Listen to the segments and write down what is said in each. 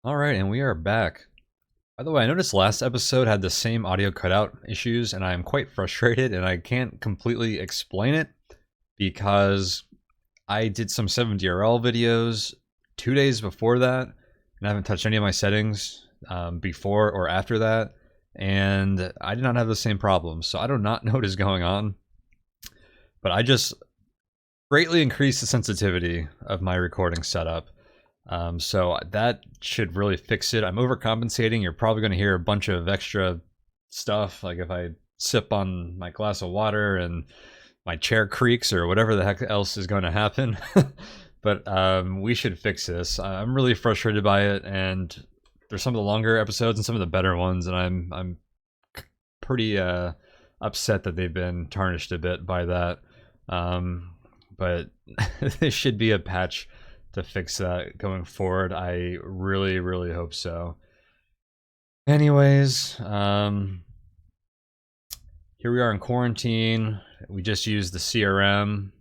Alright, and we are back. By the way, I noticed last episode had the same audio cutout issues, and I am quite frustrated, and I can't completely explain it because I did some 7DRL videos 2 days before that, and I haven't touched any of my settings before or after that, and I did not have the same problem, so I do not know what is going on. But I just greatly increased the sensitivity of my recording setup. So that should really fix it. I'm overcompensating. You're probably going to hear a bunch of extra stuff, like if I sip on my glass of water and my chair creaks or whatever the heck else is going to happen. But we should fix this. I'm really frustrated by it, and there's some of the longer episodes and some of the better ones, and I'm pretty upset that they've been tarnished a bit by that. But there should be a patch to fix that going forward. I really hope so. Anyways, here we are in quarantine. We just used the CRM.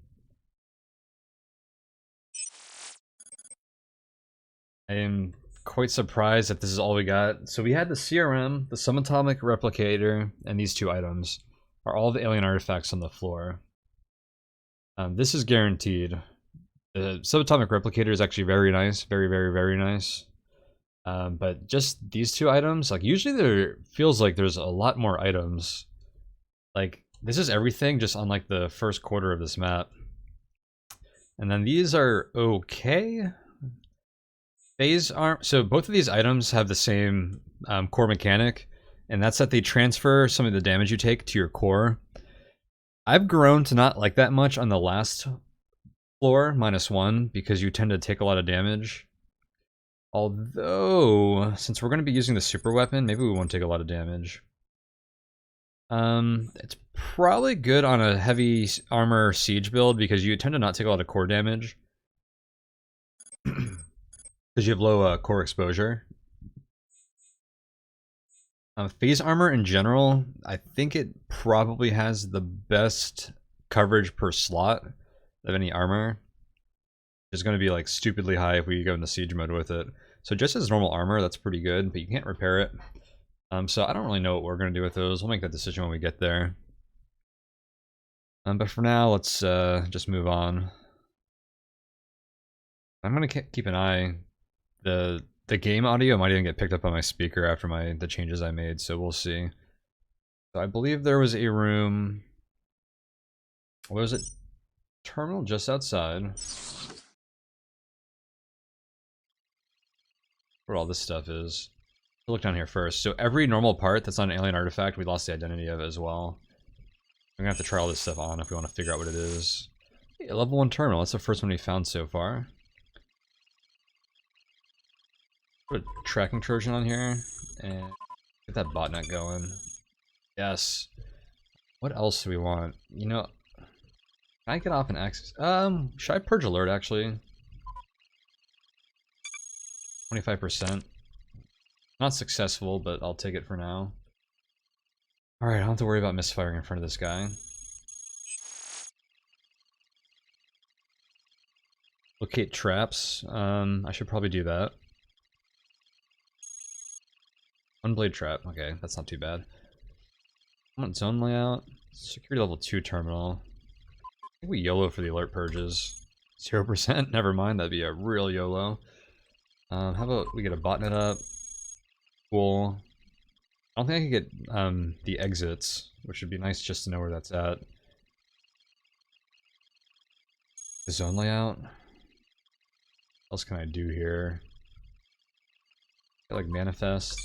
I am quite surprised that this is all we got. So we had the CRM, the subatomic replicator, and these two items are all the alien artifacts on the floor. This is guaranteed. The subatomic replicator is actually very nice, very nice. But just these two items, like usually there feels like there's a lot more items. Like this is everything just on like the first quarter of this map. And then these are okay. Phase aren't, so both of these items have the same core mechanic, and that's that they transfer some of the damage you take to your core. I've grown to not like that much on the last floor, -1, because you tend to take a lot of damage. Although, since we're going to be using the super weapon, maybe we won't take a lot of damage. It's probably good on a heavy armor siege build because you tend to not take a lot of core damage. Because you have low core exposure. Phase armor in general, I think it probably has the best coverage per slot of any armor. It's going to be like stupidly high if we go into siege mode with it. So just as normal armor, that's pretty good, but you can't repair it. So I don't really know what we're going to do with those. We'll make that decision when we get there. But for now, let's just move on. I'm going to keep an eye. The game audio might even get picked up on my speaker after the changes I made, so we'll see. So I believe there was a room. What was it? Terminal just outside. Where all this stuff is. We'll look down here first. So every normal part that's on an alien artifact, we lost the identity of it as well. We're gonna have to try all this stuff on if we want to figure out what it is. Hey, level 1 terminal, that's the first one we found so far. Put a tracking Trojan on here and get that botnet going. Yes. What else do we want? You know, can I get off an access? Should I purge alert actually? 25%. Not successful, but I'll take it for now. Alright, I don't have to worry about misfiring in front of this guy. Locate traps. I should probably do that. One blade trap. Okay, that's not too bad. I want zone layout. Security level 2 terminal. I think we YOLO for the alert purges. 0%? Never mind, that'd be a real YOLO. How about we get a botnet up? Cool. I don't think I can get the exits, which would be nice just to know where that's at. The zone layout. What else can I do here? I like manifest.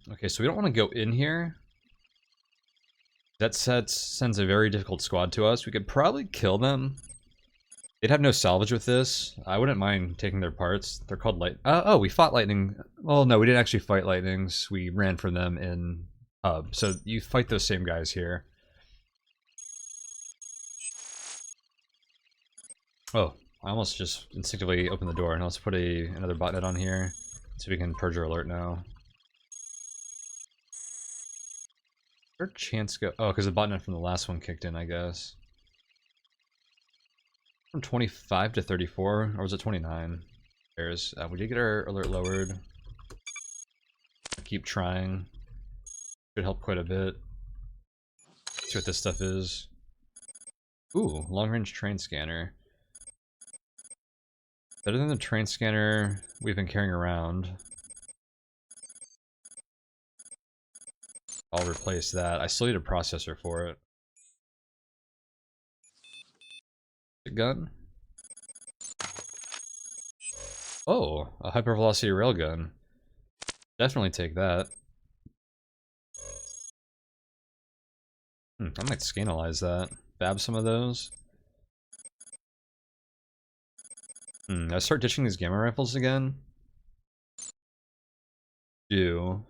Okay, so we don't want to go in here. That sends a very difficult squad to us. We could probably kill them. They'd have no salvage with this. I wouldn't mind taking their parts. They're called light. Oh, we fought lightning. Well, no, we didn't actually fight lightnings. We ran from them in hub. So you fight those same guys here. Oh, I almost just instinctively opened the door. Now let's put another botnet on here so we can purge our alert now. Where'd chance go? Oh, because the botnet from the last one kicked in, I guess. From 25 to 34, or was it 29? We did get our alert lowered. Keep trying. Should help quite a bit. See what this stuff is. Ooh, long-range train scanner. Better than the train scanner we've been carrying around. I'll replace that. I still need a processor for it. The gun? Oh, a hypervelocity railgun. Definitely take that. I might scanalyze that. Fab some of those. I start ditching these gamma rifles again. What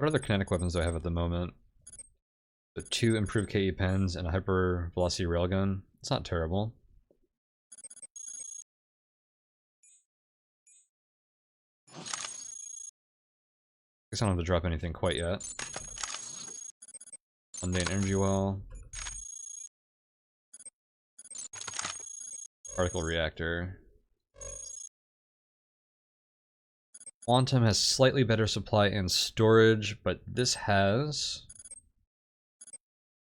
other kinetic weapons do I have at the moment? The 2 improved KE pens and a hyper velocity railgun. It's not terrible. Guess I don't have to drop anything quite yet. Mundane energy well. Particle reactor. Quantum has slightly better supply and storage, but this has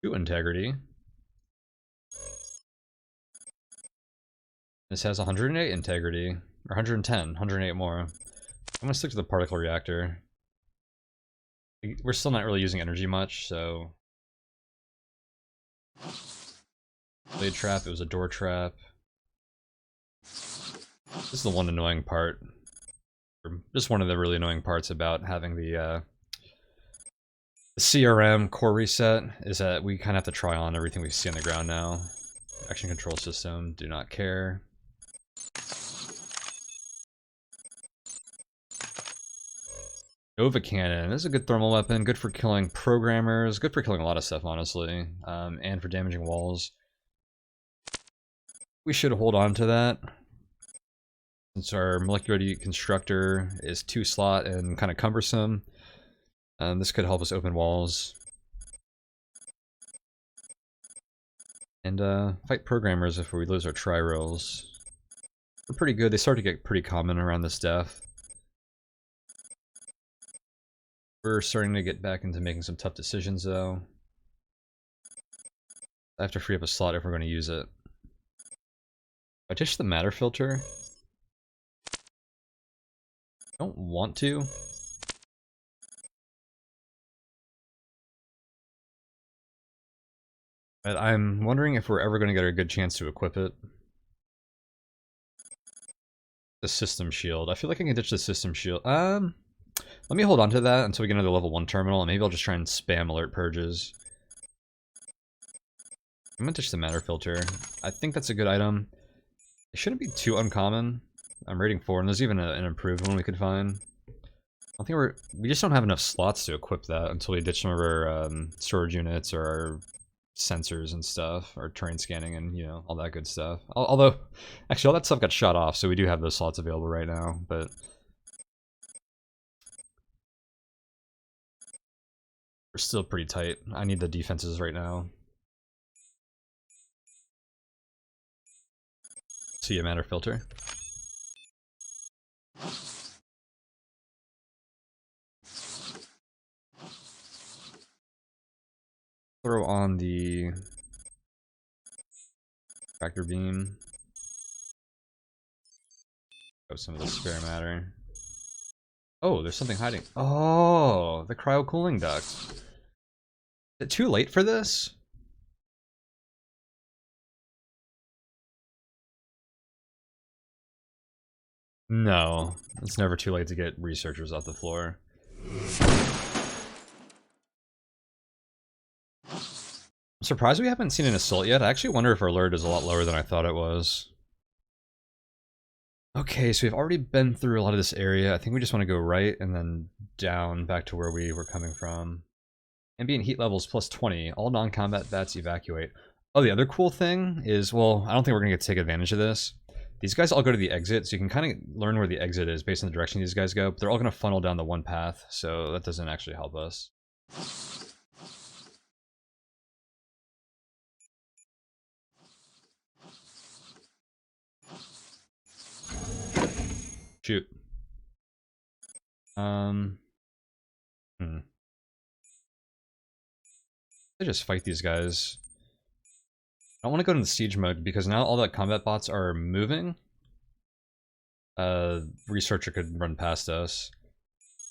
2 integrity. This has 108 integrity, or 110, 108 more. I'm gonna stick to the particle reactor. We're still not really using energy much, so... Blade trap, it was a door trap. This is the one annoying part. Just one of the really annoying parts about having the CRM core reset is that we kind of have to try on everything we see on the ground now. Action control system, do not care. Nova Cannon, this is a good thermal weapon, good for killing programmers, good for killing a lot of stuff, honestly, and for damaging walls. We should hold on to that. Since our molecular deconstructor is 2-slot and kind of cumbersome, this could help us open walls. And fight programmers if we lose our tri-rails. They're pretty good, they start to get pretty common around this death. We're starting to get back into making some tough decisions though. I have to free up a slot if we're going to use it. I ditch the matter filter. I don't want to. But I'm wondering if we're ever going to get a good chance to equip it. The system shield. I feel like I can ditch the system shield. Let me hold on to that until we get another level 1 terminal, and maybe I'll just try and spam alert purges. I'm gonna ditch the matter filter. I think that's a good item. It shouldn't be too uncommon. I'm rating 4, and there's even an improved one we could find. I think we just don't have enough slots to equip that until we ditch some of our storage units or our sensors and stuff, or terrain scanning and, you know, all that good stuff. Although, actually, all that stuff got shot off, so we do have those slots available right now, but... we're still pretty tight. I need the defenses right now. See a matter filter. Throw on the tractor beam. Oh, some of the spare matter. Oh, there's something hiding. Oh, the cryocooling ducts. Is it too late for this? No, it's never too late to get researchers off the floor. I'm surprised we haven't seen an assault yet. I actually wonder if our alert is a lot lower than I thought it was. Okay, so we've already been through a lot of this area. I think we just want to go right and then down back to where we were coming from. Ambient heat levels plus 20. All non-combat bats evacuate. Oh, the other cool thing is, well, I don't think we're going to get to take advantage of this. These guys all go to the exit, so you can kind of learn where the exit is based on the direction these guys go, but they're all going to funnel down the one path, so that doesn't actually help us. Shoot. I just fight these guys. I don't want to go into siege mode because now all the combat bots are moving. Researcher could run past us.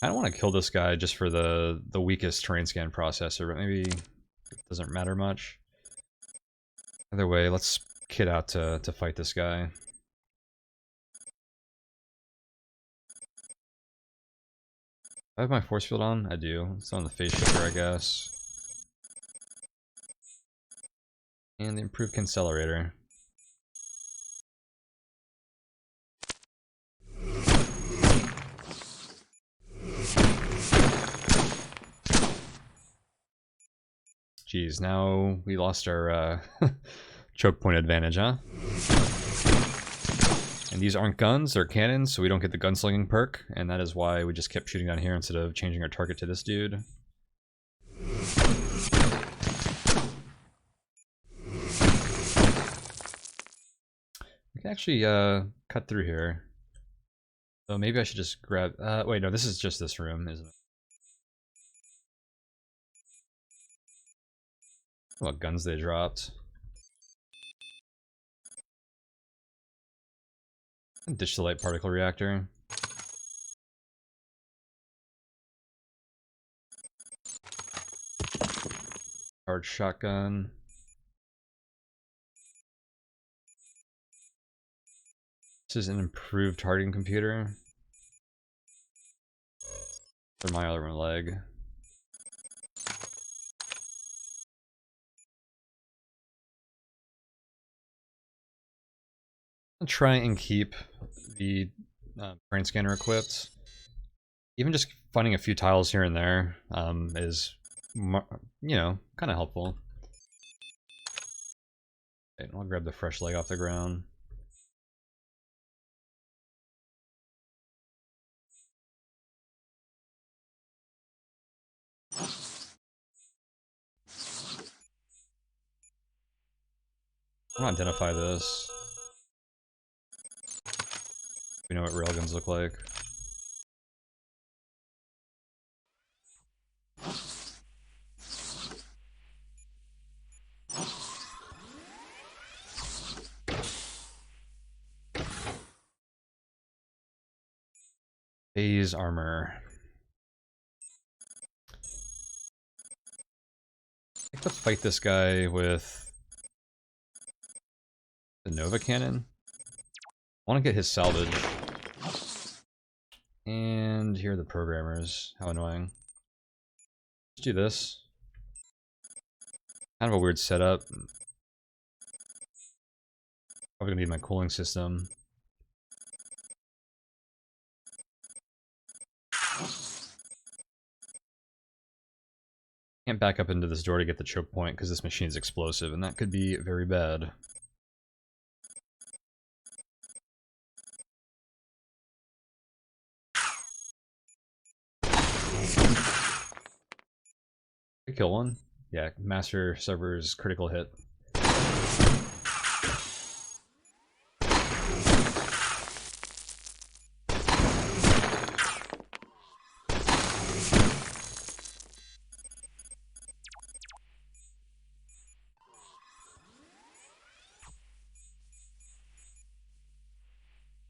I don't want to kill this guy just for the weakest terrain scan processor, but maybe it doesn't matter much. Either way, let's kit out to fight this guy. I have my force field on? I do. It's on the phase shifter, I guess. And the improved cancellator. Jeez, now we lost our choke point advantage, huh? And these aren't guns, they're cannons, so we don't get the gunslinging perk, and that is why we just kept shooting down here instead of changing our target to this dude. We can actually cut through here. So maybe I should just grab... wait, no, this is just this room, isn't it? What guns they dropped. Dish the light particle reactor. Charged shotgun. This is an improved targeting computer. For my other leg. I'll try and keep the terrain scanner equipped. Even just finding a few tiles here and there is, you know, kind of helpful. Okay, I'll grab the fresh leg off the ground. I'm gonna identify this. We know what railguns look like. Phase armor. I have to fight this guy with the Nova cannon. I want to get his salvage. And here are the programmers. How annoying. Let's do this. Kind of a weird setup. Probably gonna need my cooling system. Can't back up into this door to get the choke point because this machine is explosive, and that could be very bad. Kill one. Yeah, Master Server's critical hit.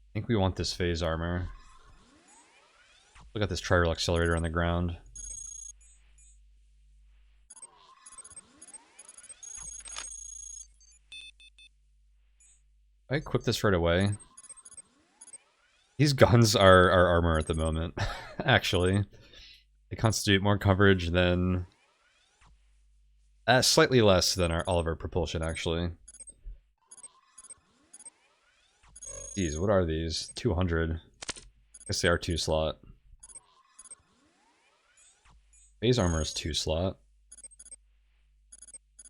I think we want this phase armor. Look at this tri-rail accelerator on the ground. I equip this right away. These guns are armor at the moment, actually. They constitute more coverage than... slightly less than all of our propulsion, actually. Geez, what are these? 200. I guess they are 2-slot. Phase armor is 2-slot.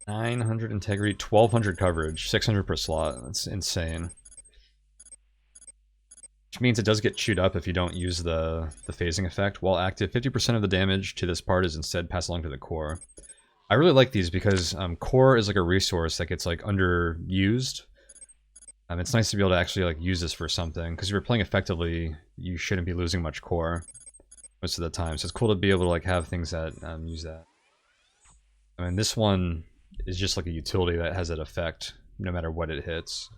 900 integrity, 1200 coverage, 600 per slot. That's insane. Which means it does get chewed up if you don't use the phasing effect. While active, 50% of the damage to this part is instead passed along to the core. I really like these because core is like a resource that gets like underused. It's nice to be able to actually like use this for something, because if you're playing effectively, you shouldn't be losing much core most of the time. So it's cool to be able to like have things that use that. I mean, this one is just like a utility that has that effect no matter what it hits.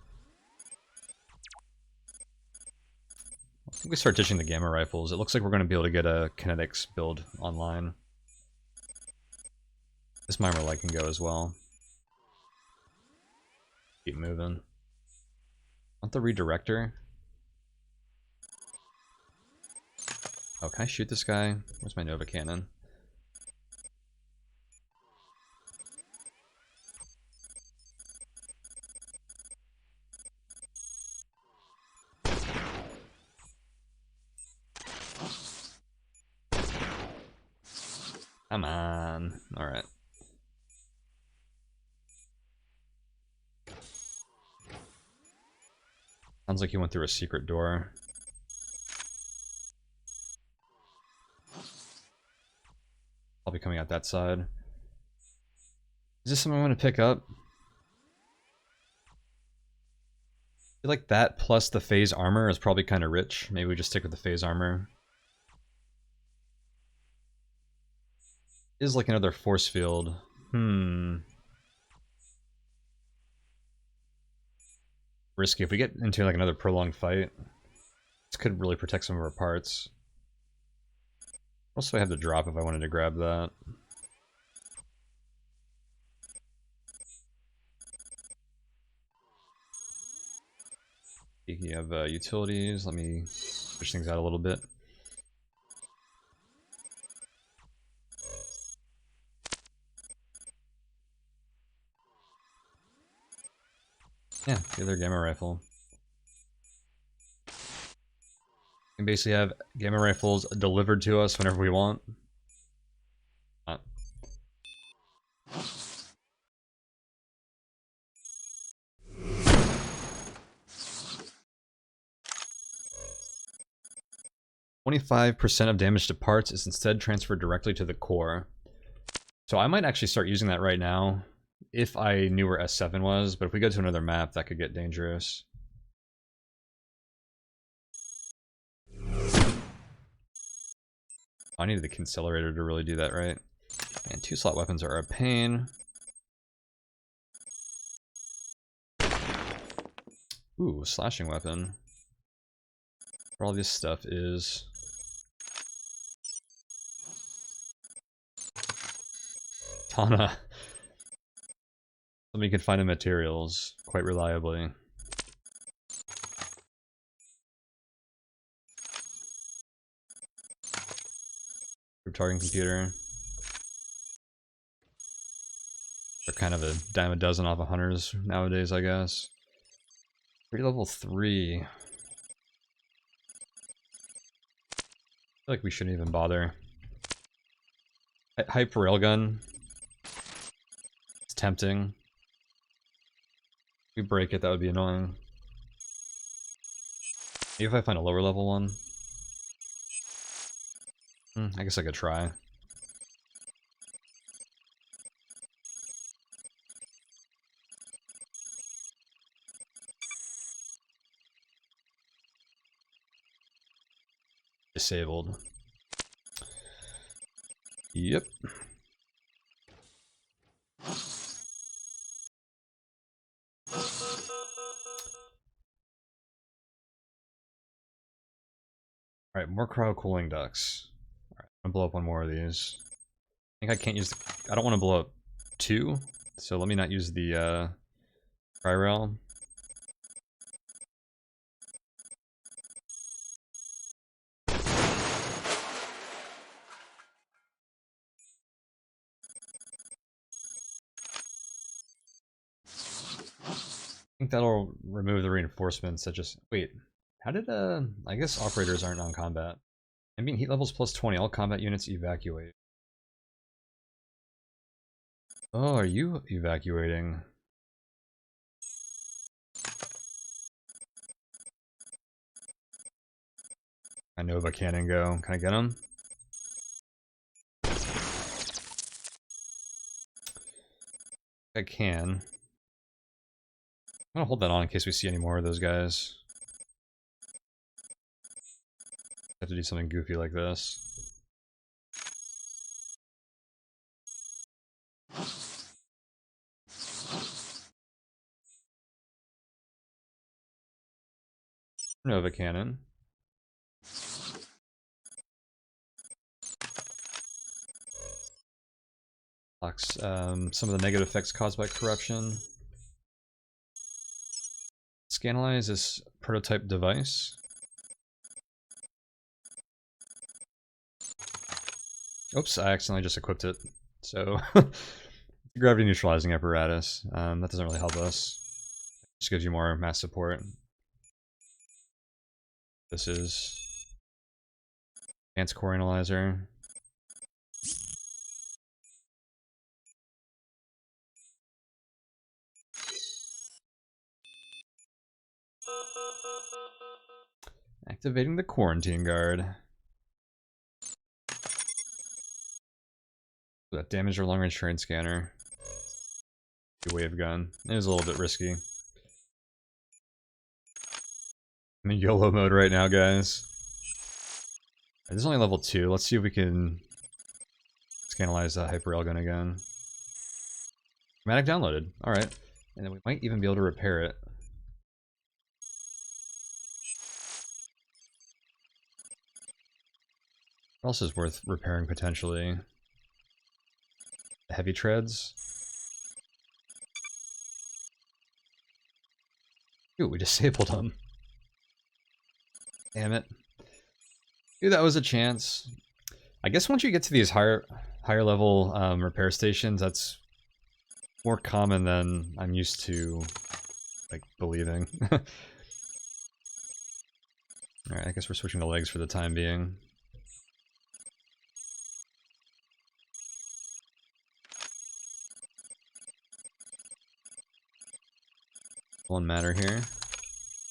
I think we start ditching the gamma rifles. It looks like we're going to be able to get a kinetics build online. This mimer light can go as well. Keep moving. Want the redirector? Oh, can I shoot this guy? Where's my Nova cannon? Come on. Alright. Sounds like he went through a secret door. I'll be coming out that side. Is this something I want to pick up? I feel like that plus the phase armor is probably kind of rich. Maybe we just stick with the phase armor. Is like another force field. Risky. If we get into like another prolonged fight, this could really protect some of our parts. Also, I have the drop if I wanted to grab that. Speaking of utilities, let me push things out a little bit. Yeah, the other gamma rifle. We can basically have gamma rifles delivered to us whenever we want. 25% of damage to parts is instead transferred directly to the core. So I might actually start using that right now, if I knew where S7 was, but if we go to another map, that could get dangerous. I needed the Concellerator to really do that right. And 2-slot weapons are a pain. Ooh, slashing weapon. Where all this stuff is. Tana. Somebody can find the materials quite reliably. Targeting computer. They're kind of a dime a dozen off of hunters nowadays, I guess. Level 3. I feel like we shouldn't even bother. Hype railgun. It's tempting. If we break it, that would be annoying. Maybe if I find a lower level one. I guess I could try. Disabled. Yep. Alright, more cryocooling ducts. Alright, I'm gonna blow up one more of these. I think I can't use the... I don't want to blow up 2, so let me not use the cryrail. I think that'll remove the reinforcements that just... Wait, how did, I guess operators aren't on combat. Ambient heat levels plus 20, all combat units evacuate. Oh, are you evacuating? I Nova cannon go. Can I get him? I can. I'm gonna hold that on in case we see any more of those guys. have to do something goofy like this. Nova cannon. Blocks some of the negative effects caused by corruption. Scanalyze this prototype device. Oops, I accidentally just equipped it. So, gravity neutralizing apparatus. That doesn't really help us. Just gives you more mass support. This is advanced core analyzer. Activating the quarantine guard. That damaged our long-range terrain scanner. Wave gun. It was a little bit risky. I'm in YOLO mode right now, guys. This is only level 2. Let's see if we can scanalyze that hyper railgun again. Schematic downloaded. Alright. And then we might even be able to repair it. What else is worth repairing potentially? The heavy treads. Ooh, we disabled them. Damn it. Dude, that was a chance. I guess once you get to these higher level repair stations, that's more common than I'm used to, like, believing. Alright, I guess we're switching to legs for the time being. One matter here.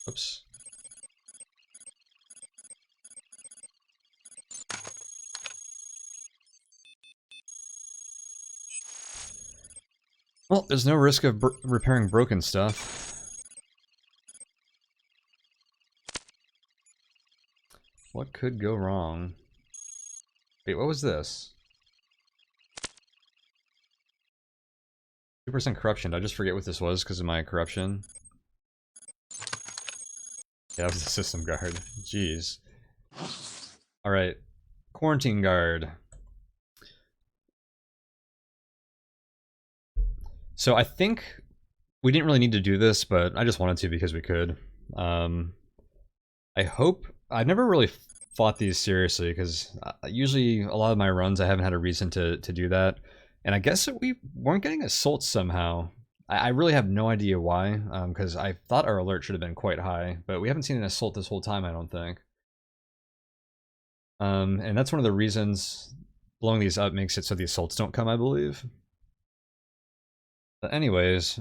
Oops. Well, there's no risk of repairing broken stuff. What could go wrong? Wait, what was this? 2% corruption. Did I just forget what this was because of my corruption? Yeah, that was the system guard. Jeez. Alright. Quarantine guard. So I think we didn't really need to do this, but I just wanted to because we could. I hope... I've never really fought these seriously, because usually a lot of my runs I haven't had a reason to do that. And I guess we weren't getting assaults somehow. I really have no idea why, because I thought our alert should have been quite high, but we haven't seen an assault this whole time, I don't think. And that's one of the reasons blowing these up makes it so the assaults don't come, I believe. But anyways,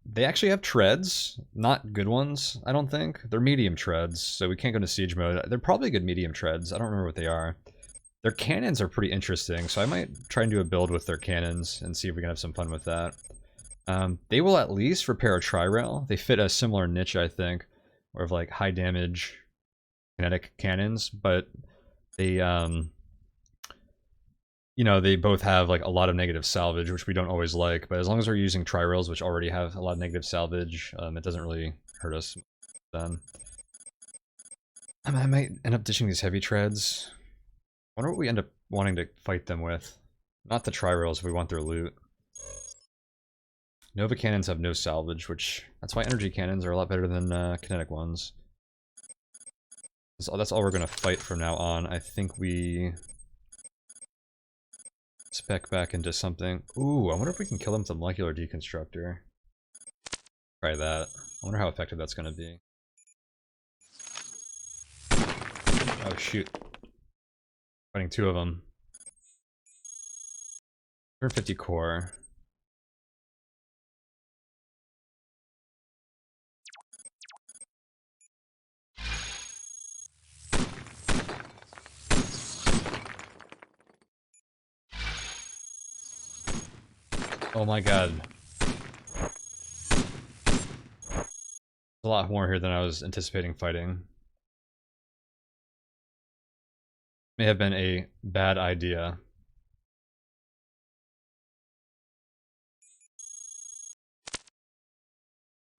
they actually have treads, not good ones, I don't think. They're medium treads, so we can't go into siege mode. They're probably good medium treads, I don't remember what they are. Their cannons are pretty interesting, so I might try and do a build with their cannons and see if we can have some fun with that. They will at least repair a tri-rail. They fit a similar niche, I think, of like high damage kinetic cannons, but they, you know, they both have like a lot of negative salvage, which we don't always like, but as long as we're using tri-rails, which already have a lot of negative salvage, it doesn't really hurt us then. I might end up ditching these heavy treads. I wonder what we end up wanting to fight them with. Not the tri-rails if we want their loot. Nova cannons have no salvage, which... that's why energy cannons are a lot better than kinetic ones. So that's all we're going to fight from now on. I think we... spec back into something. Ooh, I wonder if we can kill them with a molecular deconstructor. Try that. I wonder how effective that's going to be. Oh shoot. Fighting two of them. 150 core. Oh my god. There's a lot more here than I was anticipating fighting. May have been a bad idea.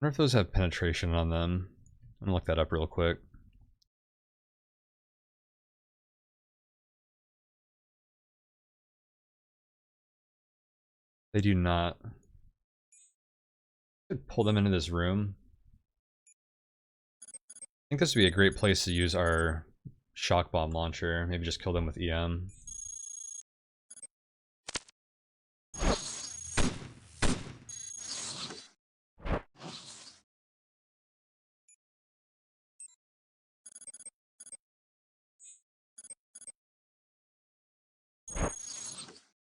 I wonder if those have penetration on them. I'm gonna look that up real quick. They do not. Could pull them into this room. I think this would be a great place to use our shock bomb launcher. Maybe just kill them with EM.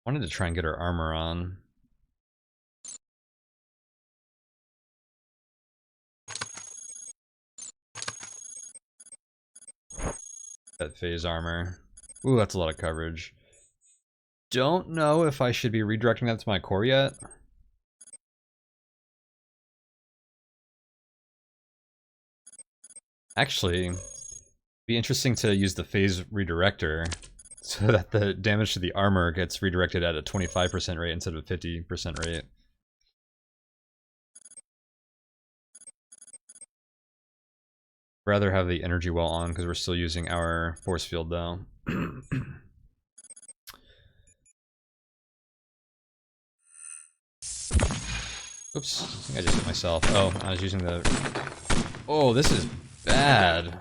Wanted to try and get our armor on. That phase armor. Ooh, that's a lot of coverage. Don't know if I should be redirecting that to my core yet. Actually, it'd be interesting to use the phase redirector so that the damage to the armor gets redirected at a 25% rate instead of a 50% rate. Rather have the energy well on because we're still using our force field though. Oops, I think I just hit myself. Oh, I was using the... Oh, this is bad.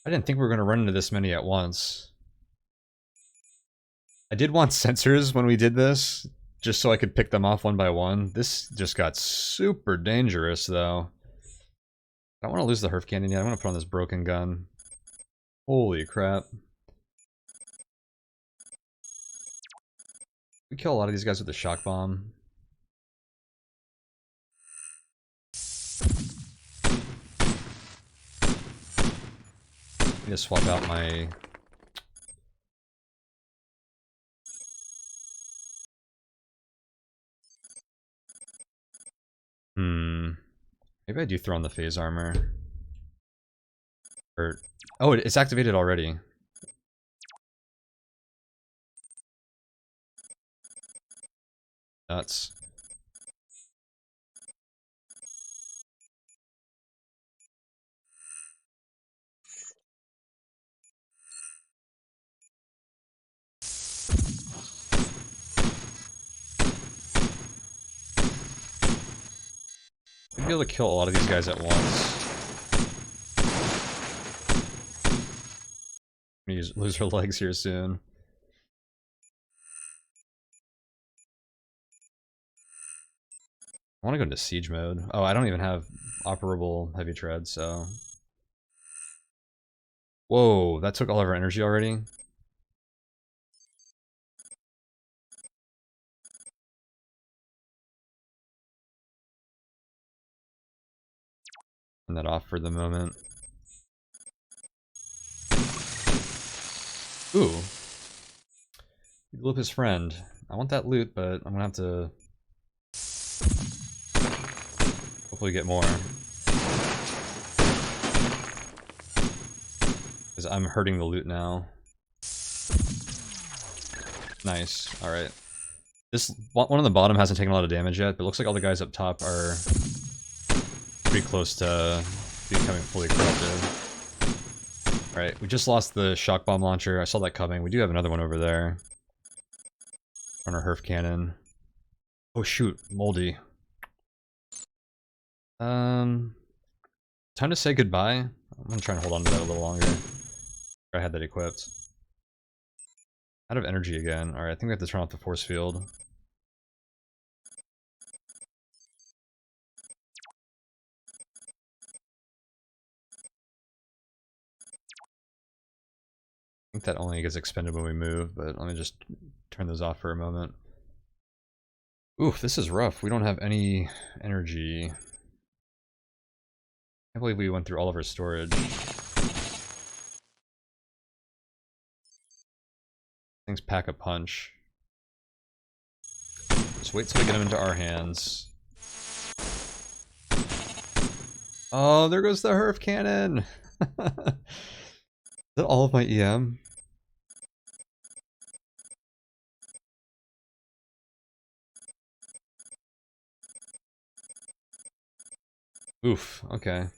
I didn't think we were going to run into this many at once. I did want sensors when we did this, just so I could pick them off one by one. This just got super dangerous, though. I don't want to lose the Herf Cannon yet. I want to put on this broken gun. Holy crap. We kill a lot of these guys with the shock bomb. I need to swap out my... Maybe I do throw on the phase armor. Or... Oh, it's activated already. Nuts. I'd be able to kill a lot of these guys at once. I'm gonna lose her legs here soon. I want to go into siege mode. Oh, I don't even have operable heavy tread, so... Whoa, that took all of our energy already? Turn that off for the moment. Ooh. We blew up his friend. I want that loot, but I'm gonna have to... hopefully get more. Because I'm hurting the loot now. Nice, alright. This one on the bottom hasn't taken a lot of damage yet, but it looks like all the guys up top are pretty close to becoming fully corrupted. Alright, we just lost the shock bomb launcher. I saw that coming. We do have another one over there. On our Herf cannon. Oh shoot, moldy. Time to say goodbye. I'm gonna try and hold on to that a little longer. I had that equipped. Out of energy again. Alright, I think we have to turn off the force field. I think that only gets expended when we move, but let me just turn those off for a moment. Oof, this is rough. We don't have any energy. I believe we went through all of our storage. Things pack a punch. Just wait till we get them into our hands. Oh, there goes the Herf cannon! Is that all of my EM? Oof, okay. I'm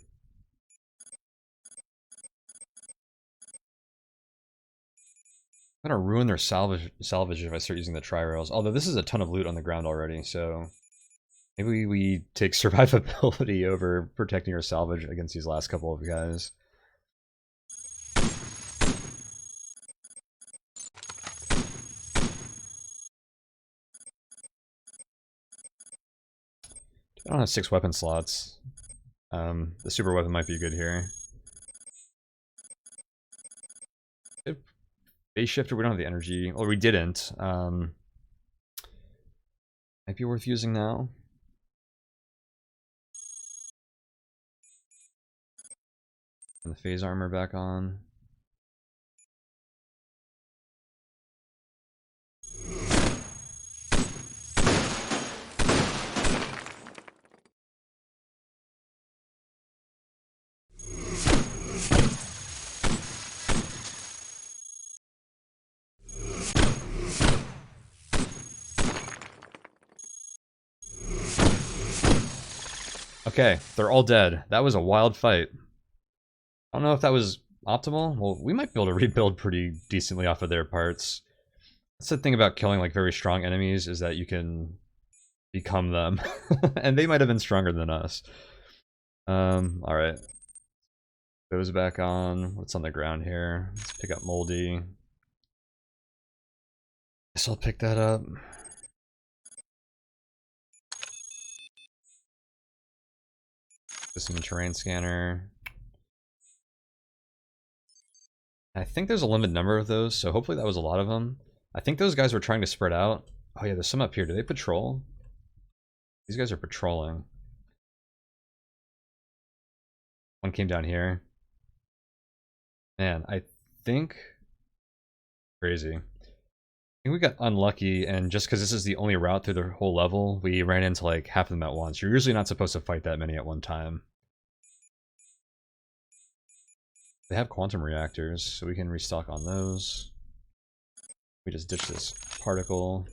gonna ruin their salvage if I start using the tri-rails. Although this is a ton of loot on the ground already, so maybe we take survivability over protecting our salvage against these last couple of guys. I don't have 6 weapon slots. The super weapon might be good here. Base shifter, we don't have the energy. Well, we didn't. Might be worth using now. And the phase armor back on. Okay, they're all dead. That was a wild fight. I don't know if that was optimal. Well, we might be able to rebuild pretty decently off of their parts. That's the thing about killing like very strong enemies, is that you can become them. And they might have been stronger than us. Alright. Goes back on. What's on the ground here? Let's pick up Moldy. Guess I'll pick that up. This in the terrain scanner. I think there's a limited number of those, so hopefully that was a lot of them. I think those guys were trying to spread out. Oh yeah, there's some up here. Do they patrol? These guys are patrolling. One came down here. Man, I think... Crazy. I think we got unlucky, and just because this is the only route through the whole level, we ran into like half of them at once. You're usually not supposed to fight that many at one time. They have quantum reactors, so we can restock on those. We just ditch this particle.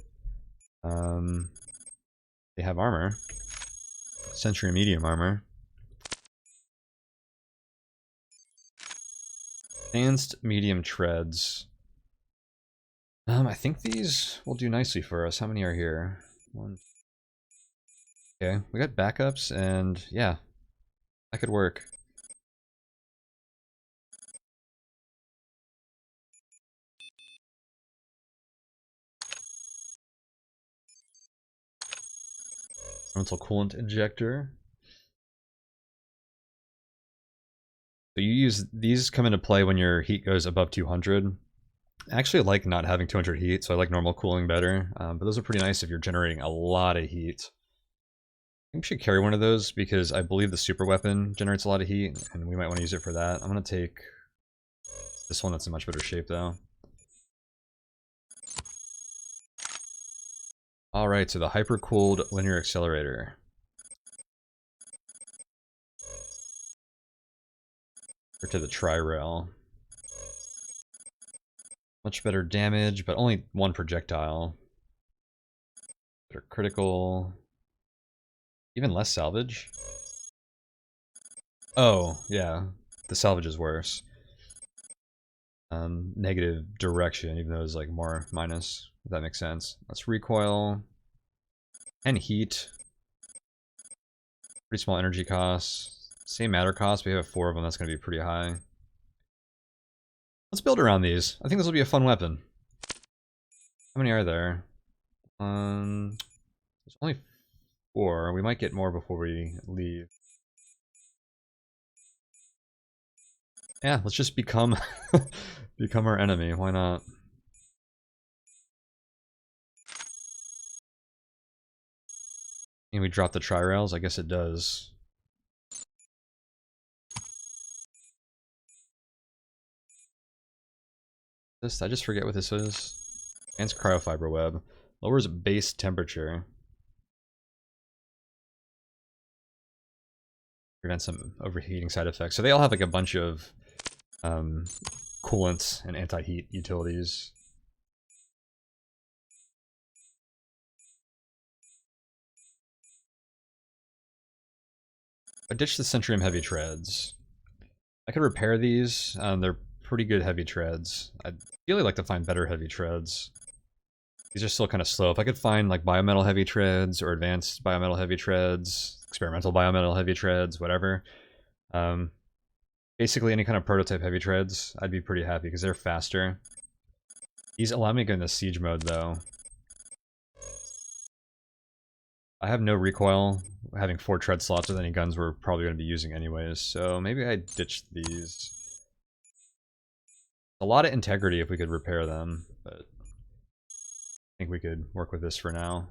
They have armor. Sentry medium armor. Advanced medium treads. I think these will do nicely for us. How many are here? One. Okay, we got backups, and yeah, that could work. Elemental coolant injector. So you use these come into play when your heat goes above 200. I actually like not having 200 heat, so I like normal cooling better. But those are pretty nice if you're generating a lot of heat. I think we should carry one of those because I believe the super weapon generates a lot of heat, and we might want to use it for that. I'm going to take this one that's in much better shape, though. Alright, so the hyper-cooled linear accelerator. Or to the tri-rail. Much better damage, but only one projectile. Better critical. Even less salvage. Oh, yeah. The salvage is worse. Negative direction, even though it's like more minus, if that makes sense. Let's recoil. And heat. Pretty small energy costs. Same matter cost, we have 4 of them, that's going to be pretty high. Let's build around these. I think this will be a fun weapon. How many are there? There's only 4. We might get more before we leave. Yeah, let's just become become our enemy. Why not? And we drop the tri-rails? I guess it does. I just forget what this is. Advanced cryofiber web. Lowers base temperature. Prevent some overheating side effects. So they all have like a bunch of coolant and anti-heat utilities. I ditched the Centurium heavy treads. I could repair these. They're pretty good heavy treads. I'd really like to find better heavy treads. These are still kind of slow. If I could find like biometal heavy treads or advanced biometal heavy treads, experimental biometal heavy treads, whatever. Basically any kind of prototype heavy treads, I'd be pretty happy because they're faster. These allow me to go into siege mode though. I have no recoil. Having 4 tread slots with any guns we're probably going to be using anyways, so maybe I ditched these. A lot of integrity if we could repair them, but I think we could work with this for now.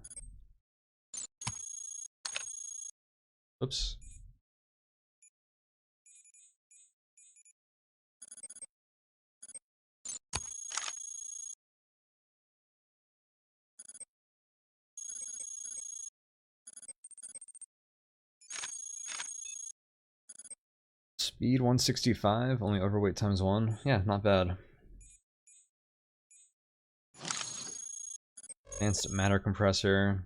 Oops. Speed 165, only overweight times 1. Yeah, not bad. Advanced matter compressor.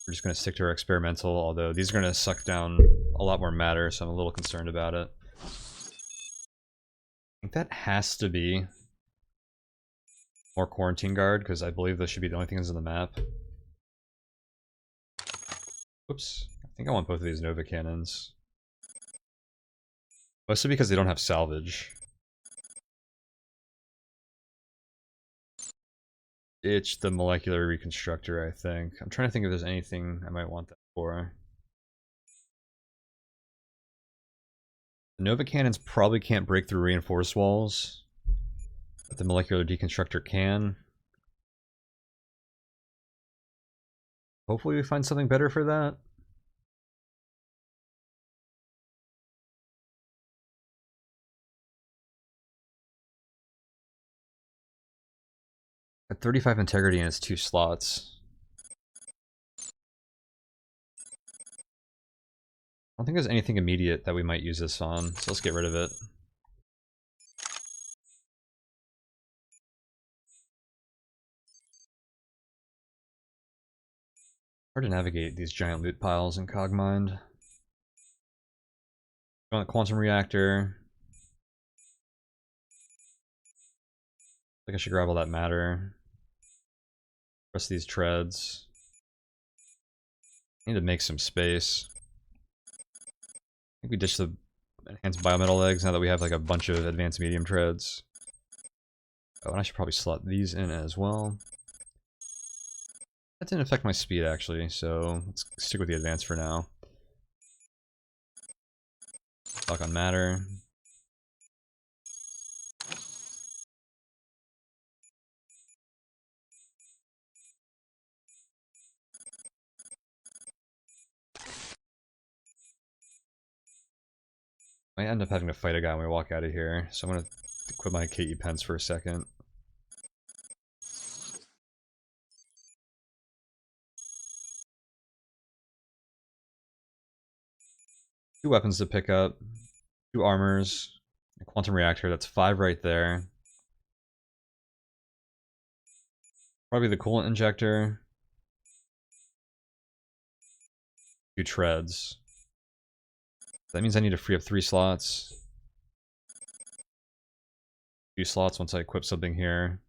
We're just going to stick to our experimental, although these are going to suck down a lot more matter, so I'm a little concerned about it. I think that has to be more quarantine guard, because I believe those should be the only things on the map. Whoops. I think I want both of these Nova cannons. Mostly because they don't have salvage. Ditch the molecular reconstructor, I think. I'm trying to think if there's anything I might want that for. The Nova cannons probably can't break through reinforced walls, but the molecular deconstructor can. Hopefully we find something better for that. At 35 integrity and it's 2 slots. I don't think there's anything immediate that we might use this on, so let's get rid of it. Hard to navigate these giant loot piles in Cogmind. Quantum reactor. I think I should grab all that matter. Rest of these treads. I need to make some space. I think we ditch the enhanced biometal legs now that we have like a bunch of advanced medium treads. Oh, and I should probably slot these in as well. That didn't affect my speed actually, so let's stick with the advanced for now. Lock on matter. Might end up having to fight a guy when we walk out of here, so I'm gonna quit my KE pens for a second. Two weapons to pick up, 2 armors, a quantum reactor, that's 5 right there. Probably the coolant injector. 2 treads. That means I need to free up 3 slots. 2 slots once I equip something here.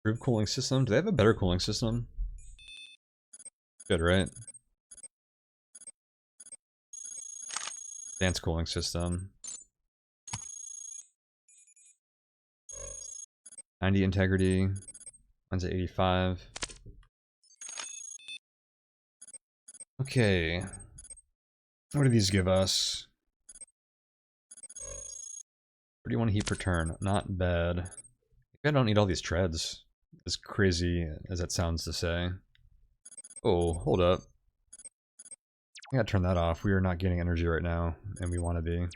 Improved cooling system. Do they have a better cooling system? Good, right? Advanced cooling system. 90 integrity. Mine's at 85. Okay. What do these give us? 31 heat per turn. Not bad. Maybe I don't need all these treads. As crazy as that sounds to say. Oh, hold up. I gotta turn that off. We are not getting energy right now, and we want to be.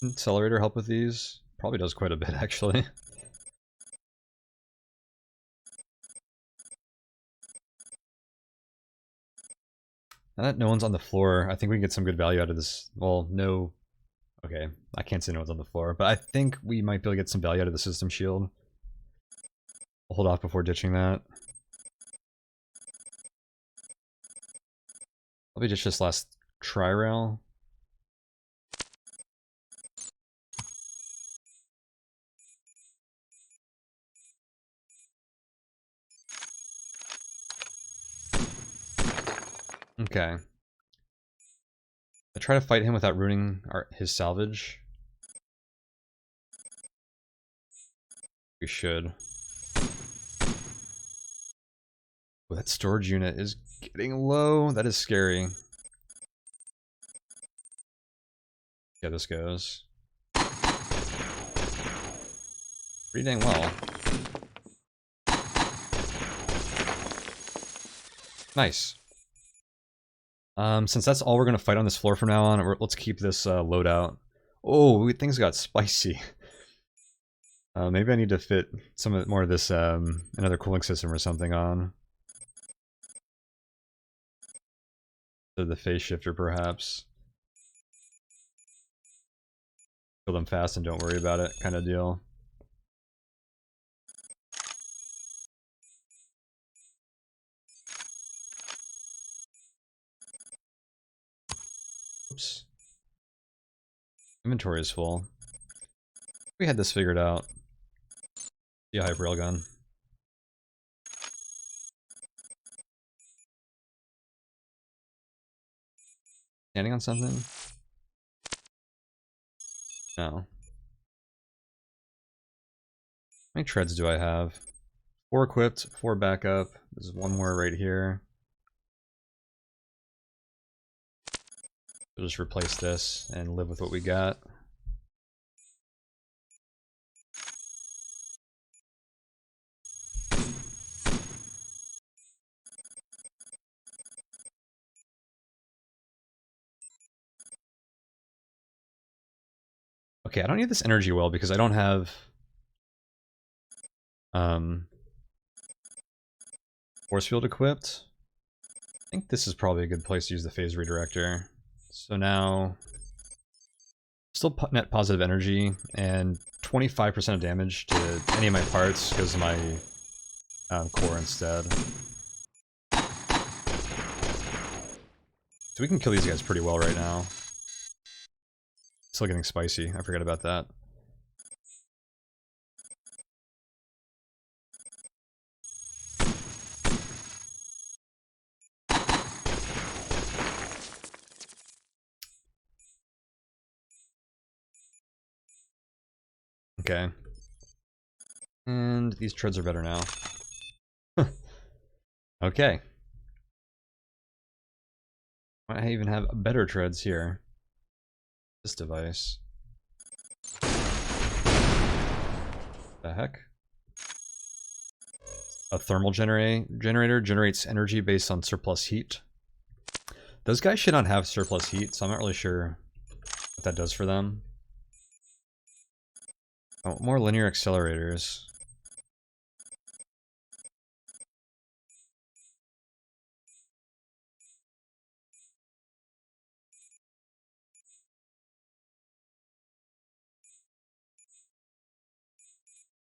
Accelerator help with these? Probably does quite a bit, actually. Now that no one's on the floor, I think we can get some good value out of this. Well, no. Okay, I can't say no one's on the floor, but I think we might be able to get some value out of the system shield. I'll hold off before ditching that. Probably just this last tri-rail. Okay. I try to fight him without ruining his salvage. We should. Oh, that storage unit is getting low. That is scary. Yeah, this goes. Pretty dang well. Nice. Since that's all we're gonna fight on this floor from now on, let's keep this loadout. Oh, things got spicy. Maybe I need to fit more of this another cooling system or something on. So the phase shifter, perhaps. Kill them fast and don't worry about it, kind of deal. Oops. Inventory is full. We had this figured out. Yeah, hyper railgun. Standing on something? No. How many treads do I have? 4 equipped, 4 backup. There's one more right here. We'll just replace this and live with what we got. Okay, I don't need this energy well because I don't have force field equipped. I think this is probably a good place to use the phase redirector. So now, still net positive energy, and 25% of damage to any of my parts goes to my core instead. So we can kill these guys pretty well right now. Still getting spicy, I forgot about that. Okay. And these treads are better now. Okay. I even have better treads here. This device. The heck? A thermal generator generates energy based on surplus heat. Those guys should not have surplus heat, so I'm not really sure what that does for them. Oh, more linear accelerators.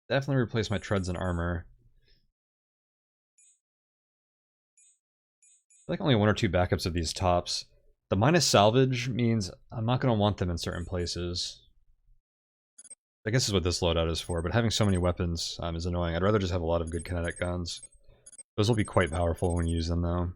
Definitely replace my treads and armor. I feel like only 1 or 2 backups of these tops. The minus salvage means I'm not going to want them in certain places. I guess is what this loadout is for, but having so many weapons is annoying. I'd rather just have a lot of good kinetic guns. Those will be quite powerful when you use them, though.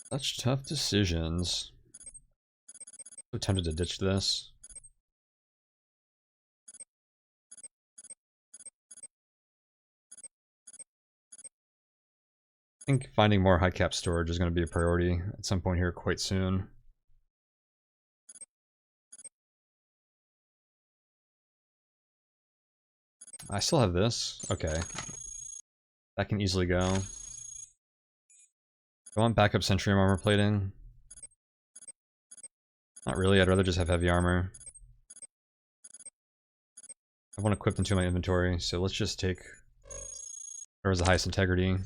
Such tough decisions. So tempted to ditch this. I think finding more high cap storage is going to be a priority at some point here quite soon. I still have this. Okay. That can easily go. I want backup Centurion armor plating. Not really, I'd rather just have heavy armor. I want equipped into my inventory, so let's just take whatever's the highest integrity.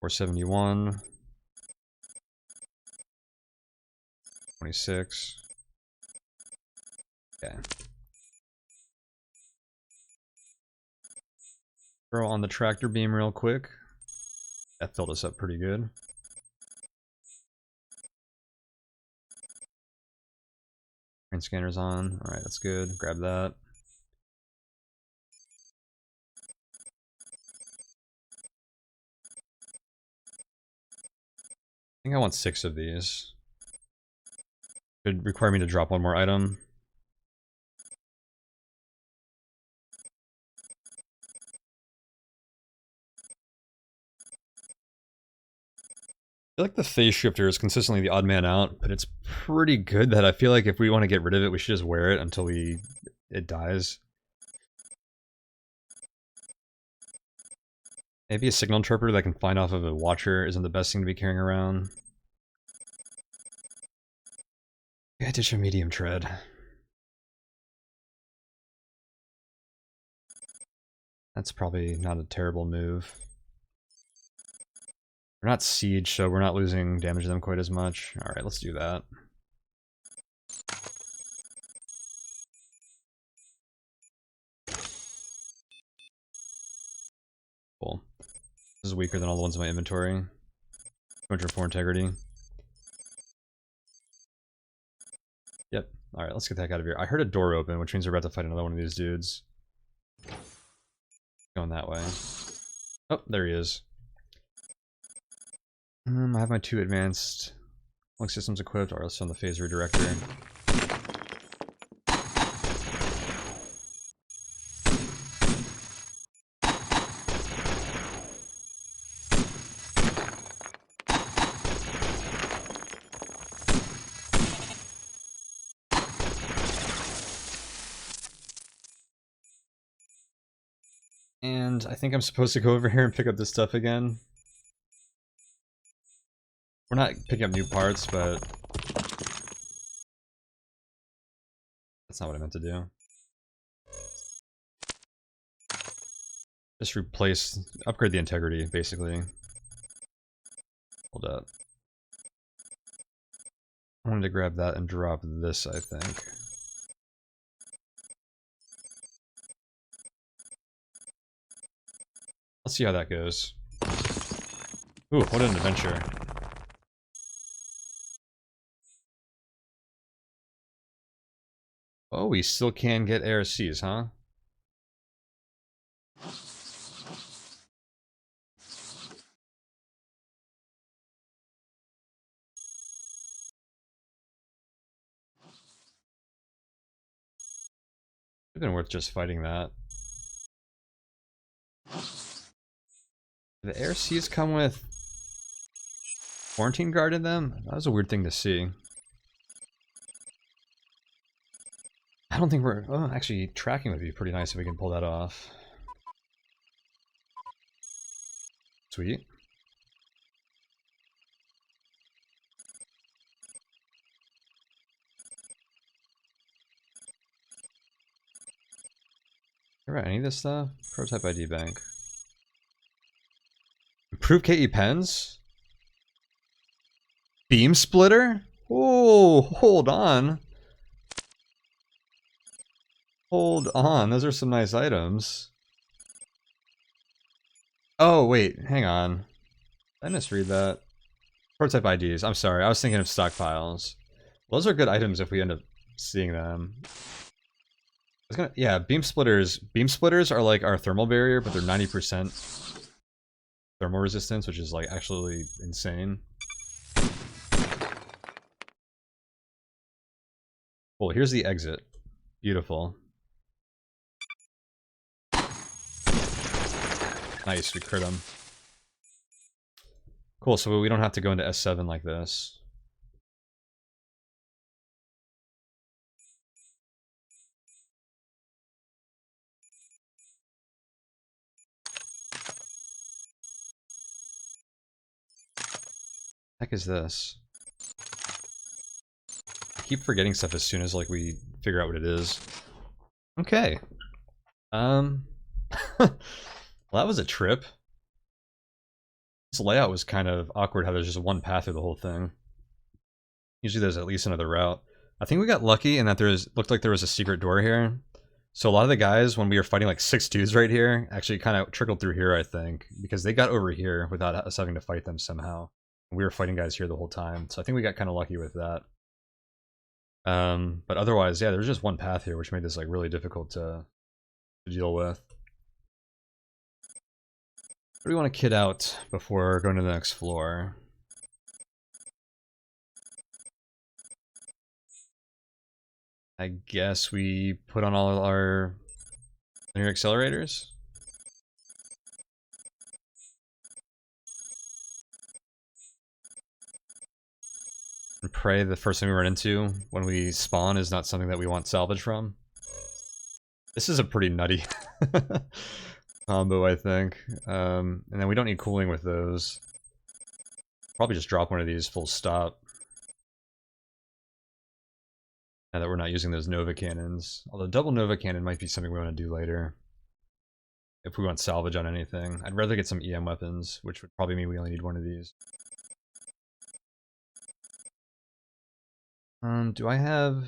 $471. 26. Okay. Throw on the tractor beam real quick. That filled us up pretty good. Train scanner's on. Alright, that's good. Grab that. I think I want 6 of these. Could require me to drop one more item. I feel like the phase shifter is consistently the odd man out, but it's pretty good that I feel like if we want to get rid of it, we should just wear it until it dies. Maybe a signal interpreter that I can find off of a watcher isn't the best thing to be carrying around. Yeah, ditch a medium tread. That's probably not a terrible move. We're not siege, so we're not losing damage to them quite as much. Alright, let's do that. Cool. This is weaker than all the ones in my inventory. 204 integrity. Yep. Alright, let's get the heck out of here. I heard a door open, which means we're about to fight another one of these dudes. Going that way. Oh, there he is. I have my 2 advanced link systems equipped, or else on the phase redirector. And I think I'm supposed to go over here and pick up this stuff again. We're not picking up new parts, but that's not what I meant to do. Just upgrade the integrity, basically. Hold up. I wanted to grab that and drop this, I think. Let's see how that goes. Ooh, what an adventure. Oh, we still can get ARCs, huh? It'd been worth just fighting that. The ARCs come with quarantine guard in them? That was a weird thing to see. I don't think we're... Oh, actually, tracking would be pretty nice if we can pull that off. Sweet. Alright, any of this stuff? Prototype ID bank. Improved KE pens? Beam splitter? Oh, hold on. Hold on, those are some nice items. Oh, wait, hang on. Did I misread that? Prototype IDs, I'm sorry, I was thinking of stockpiles. Those are good items if we end up seeing them. Yeah, beam splitters. Beam splitters are like our thermal barrier, but they're 90% thermal resistance, which is like actually insane. Well, here's the exit. Beautiful. Nice, we crit him. Cool, so we don't have to go into S7 like this. Heck is this? I keep forgetting stuff as soon as like we figure out what it is. Okay. Well, that was a trip. This layout was kind of awkward how there's just one path through the whole thing. Usually there's at least another route. I think we got lucky in that looked like there was a secret door here. So a lot of the guys, when we were fighting like 6 dudes right here, actually kind of trickled through here, I think, because they got over here without us having to fight them somehow. We were fighting guys here the whole time, so I think we got kind of lucky with that. But otherwise, yeah, there's just one path here, which made this like really difficult to deal with. What do we want to kit out before going to the next floor? I guess we put on all our linear accelerators. And pray the first thing we run into when we spawn is not something that we want salvage from. This is a pretty nutty combo, I think. And then we don't need cooling with those. Probably just drop one of these full stop. Now that we're not using those Nova cannons. Although double Nova cannon might be something we want to do later. If we want salvage on anything. I'd rather get some EM weapons, which would probably mean we only need one of these. Do I have...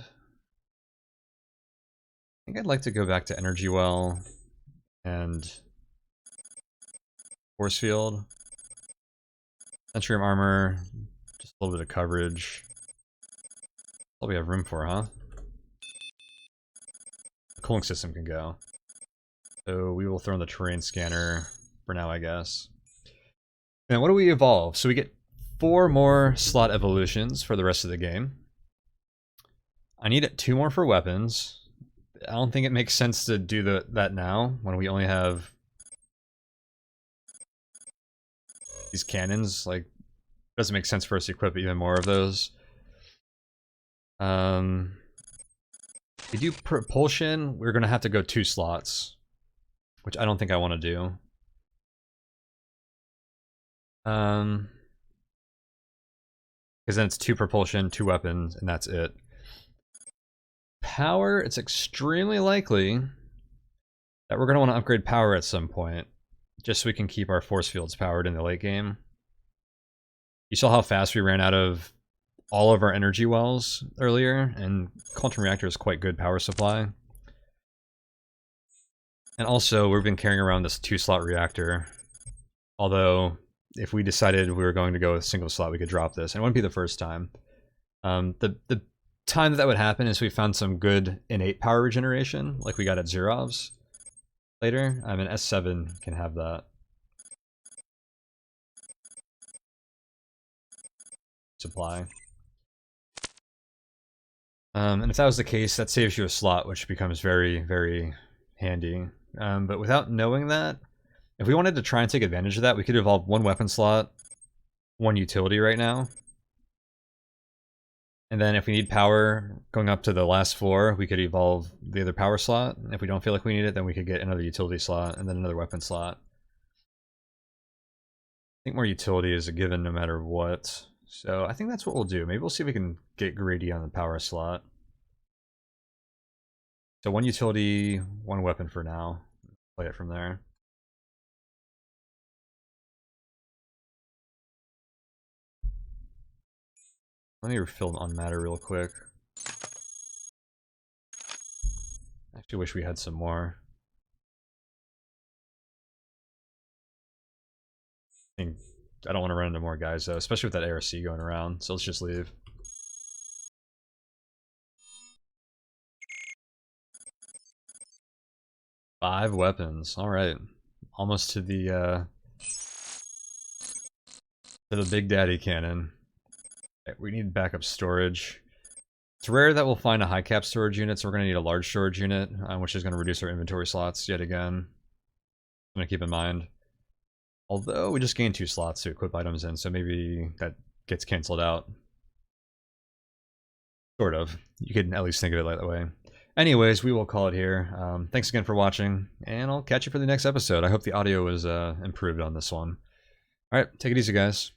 I think I'd like to go back to Energy Well and Force Field. Centurium Armor, just a little bit of coverage. That's all we have room for, huh? The cooling system can go. So we will throw in the terrain scanner for now, I guess. And what do we evolve? So we get 4 more slot evolutions for the rest of the game. I need 2 more for weapons. I don't think it makes sense to do that now when we only have these cannons. Like, it doesn't make sense for us to equip even more of those. If we do propulsion, we're gonna have to go 2 slots, which I don't think I want to do. Because then it's 2 propulsion, 2 weapons, and that's it. Power, it's extremely likely that we're going to want to upgrade power at some point, just so we can keep our force fields powered in the late game. You saw how fast we ran out of all of our energy wells earlier, and Quantum Reactor is quite good power supply. And also, we've been carrying around this 2-slot reactor, although if we decided we were going to go with single slot, we could drop this, and it wouldn't be the first time. The time that would happen is we found some good innate power regeneration, like we got at Zerov's later. I mean, S7 can have that. Supply. And if that was the case, that saves you a slot, which becomes very, very handy. But without knowing that, if we wanted to try and take advantage of that, we could evolve 1 weapon slot, 1 utility right now. And then if we need power going up to the last floor, we could evolve the other power slot. If we don't feel like we need it, then we could get another utility slot and then another weapon slot. I think more utility is a given no matter what. So I think that's what we'll do. Maybe we'll see if we can get greedy on the power slot. So 1 utility, 1 weapon for now. Play it from there. Let me refill on matter real quick. I actually wish we had some more. I don't want to run into more guys though, especially with that ARC going around, so let's just leave. Five weapons, alright. Almost to the Big Daddy cannon. We need backup storage. It's rare that we'll find a high cap storage unit, so we're going to need a large storage unit, which is going to reduce our inventory slots yet again. I'm going to keep in mind. Although we just gained 2 slots to equip items in, so maybe that gets canceled out. Sort of. You could at least think of it that way. Anyways, we will call it here. Thanks again for watching, and I'll catch you for the next episode. I hope the audio was improved on this one. Alright, take it easy, guys.